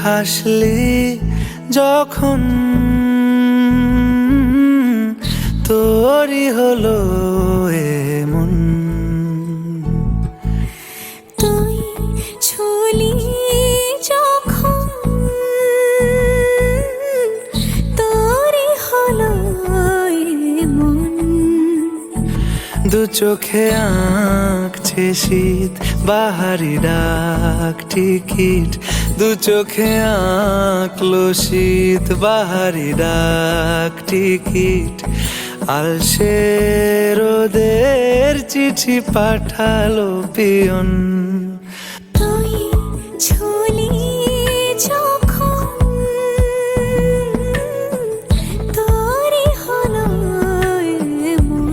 হাসলি যখন তোরই হলো এমন। তুই ছুলি যখন তোরই হলো এমন। দু চোখে আঁকছে শীত বাহারি ডাক টিকিট, দু চোখে আঁকলো শীত বাহারি ডাক টিকিট। আলসে রোদের চিঠি পাঠালো পিয়ন। তুই ছুলি যখন তোরই হলো এমন।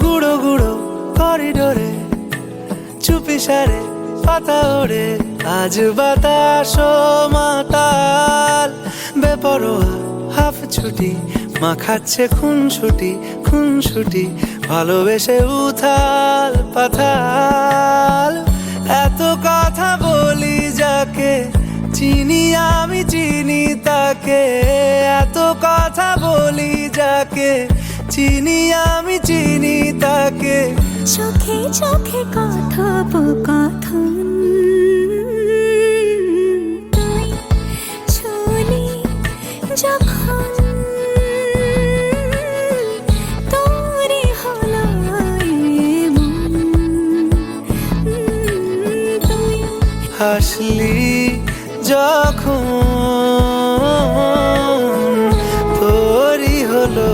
গুঁড়ো গুঁড়ো করিডোরে চুপি সারে পাতা ওড়ে, আজ বাতাস মাতাল বেপরোয়া হাফ ছুটি, মাখাচ্ছে খুন ছুটি ভালোবেসে উথাল পাথাল। এত কথা বলি যাকে চিনি আমি চিনি তাকে, এত কথা বলি যাকে চিনি আমি চিনি তাকে। চোখে চোখে কথোপকথন, তুই ছুলি যখন তোরই হলো এমন। তুই হাসলি যখন তোরই হলো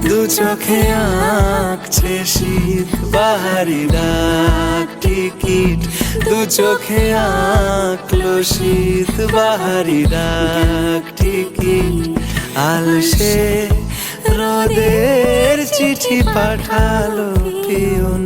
দু চোখে আঁকছে শীত বাহারি ডাক টিকিট, দু চোখে আঁকলো শীত বাহারি ডাক টিকিট। আলসে রোদের চিঠি পাঠালো পিয়ন।